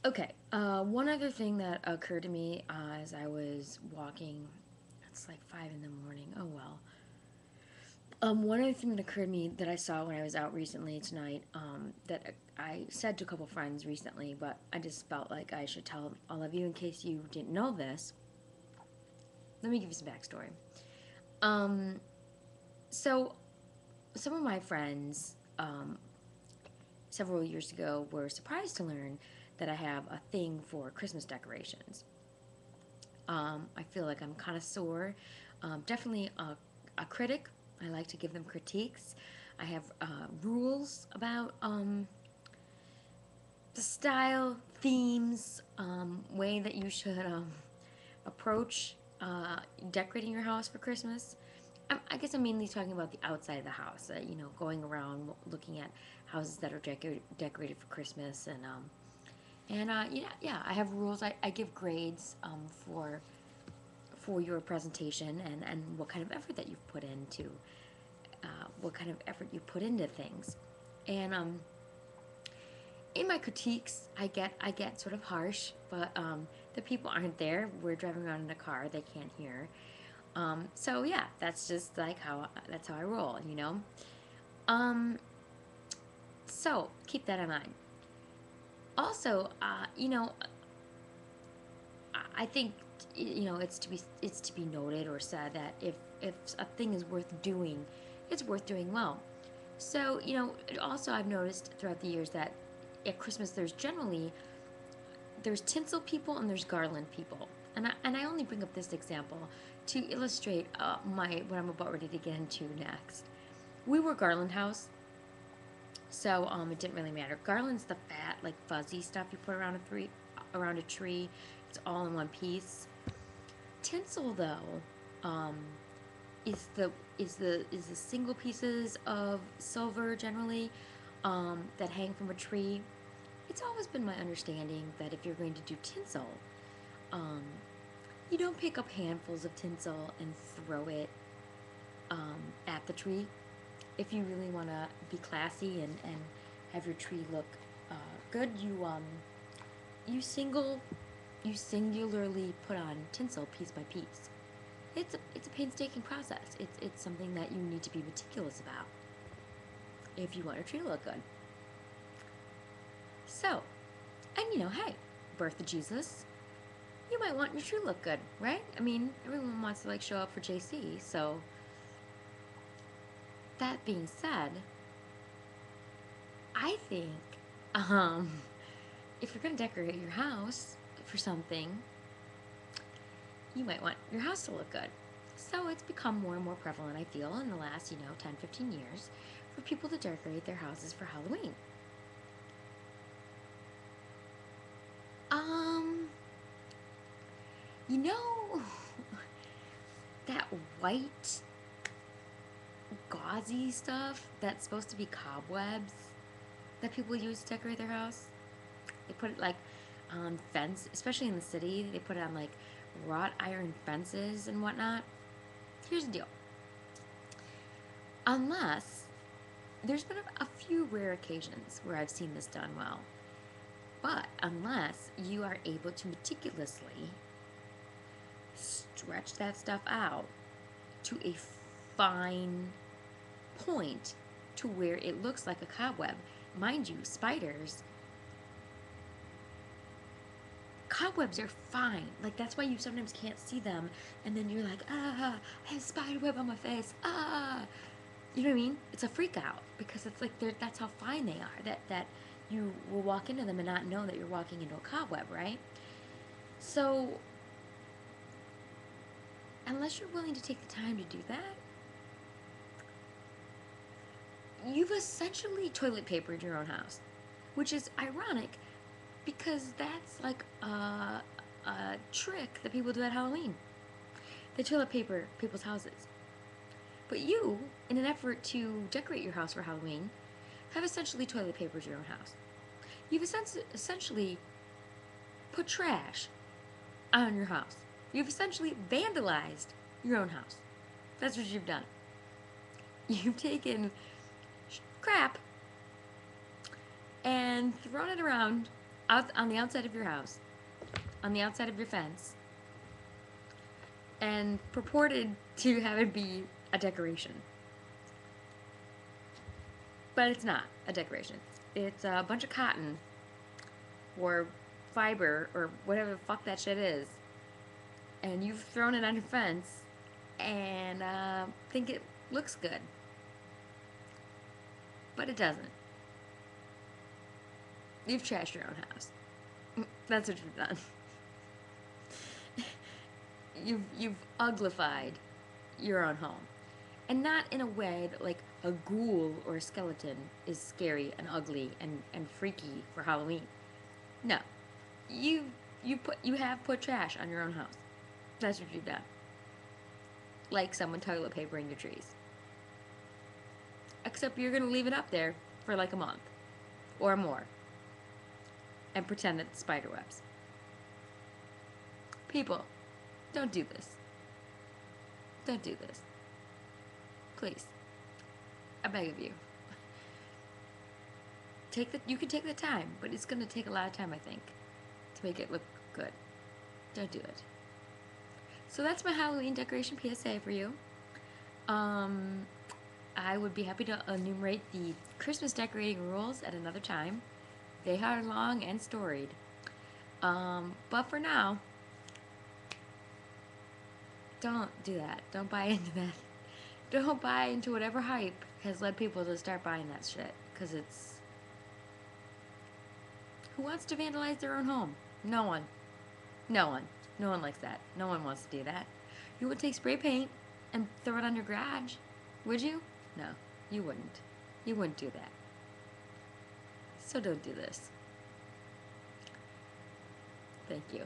Okay, one other thing that occurred to me as I was walking, it's like 5 in the morning, oh well. One other thing that occurred to me that I saw when I was out recently tonight, that I said to a couple friends recently, but I just felt like I should tell all of you in case you didn't know this. Let me give you some backstory. Um, so, some of my friends, several years ago, were surprised to learn that I have a thing for Christmas decorations. I feel like I'm kind of sore. Definitely a critic. I like to give them critiques. I have rules about the style, themes, way that you should approach decorating your house for Christmas. I guess I'm mainly talking about the outside of the house. Going around looking at houses that are decorated for Christmas, yeah, I have rules. I give grades for your presentation and what kind of effort that you've put into what kind of effort you put into things. And in my critiques, I get sort of harsh, but the people aren't there. We're driving around in a car; they can't hear. So yeah, that's just like how I roll, you know. Um, so keep that in mind. Also, I think it's to be noted or said that if a thing is worth doing, it's worth doing well. So also I've noticed throughout the years that at Christmas there's tinsel people and there's garland people, and I only bring up this example to illustrate my what I'm about ready to get into next. We were Garland House, so it didn't really matter. Garland's the fat, like fuzzy stuff you put around a tree. It's all in one piece. Tinsel, though, um, is the single pieces of silver generally that hang from a tree. It's always been my understanding that if you're going to do tinsel, um, you don't pick up handfuls of tinsel and throw it at the tree. If you really want to be classy and have your tree look good, you you singularly put on tinsel piece by piece. It's a painstaking process. It's something that you need to be meticulous about if you want your tree to look good. So, and hey, birth of Jesus, you might want your tree to look good, right? I mean, everyone wants to like show up for JC. So, that being said, I think um, if you're gonna decorate your house for something, you might want your house to look good. So it's become more and more prevalent, I feel, in the last, 10, 15 years for people to decorate their houses for Halloween. Um, you know, that white, gauzy stuff that's supposed to be cobwebs that people use to decorate their house? They put it like on fence, especially in the city, they put it on like wrought iron fences and whatnot. Here's the deal. Unless there's been a few rare occasions where I've seen this done well, but unless you are able to meticulously stretch that stuff out to a fine point to where it looks like a cobweb. Mind you, cobwebs are fine. Like, that's why you sometimes can't see them, and then you're like, I have a spider web on my face. You know what I mean? It's a freak out because it's like that's how fine they are. That you will walk into them and not know that you're walking into a cobweb, right? So, unless you're willing to take the time to do that, you've essentially toilet papered your own house, which is ironic because that's like a trick that people do at Halloween. They toilet paper people's houses. But you, in an effort to decorate your house for Halloween, have essentially toilet papered your own house. You've essentially put trash on your house. You've essentially vandalized your own house. That's what you've done. You've taken crap and thrown it around out on the outside of your house, on the outside of your fence, and purported to have it be a decoration. But it's not a decoration. It's a bunch of cotton or fiber or whatever the fuck that shit is, and you've thrown it on your fence and think it looks good. But it doesn't. You've trashed your own house. That's what you've done. You've uglified your own home. And not in a way that like a ghoul or a skeleton is scary and ugly and freaky for Halloween. No. You you have put trash on your own house. That's what you've done. Like someone toilet papering your trees. Except you're gonna leave it up there for like a month or more and pretend it's spider webs. People, don't do this. Don't do this. Please. I beg of you. You can take the time, but it's gonna take a lot of time, I think, to make it look good. Don't do it. So that's my Halloween decoration PSA for you. I would be happy to enumerate the Christmas decorating rules at another time. They are long and storied. But for now, don't do that. Don't buy into that. Don't buy into whatever hype has led people to start buying that shit. Because it's... Who wants to vandalize their own home? No one. No one. No one likes that. No one wants to do that. You would take spray paint and throw it on your garage, would you? No, you wouldn't. You wouldn't do that. So don't do this. Thank you.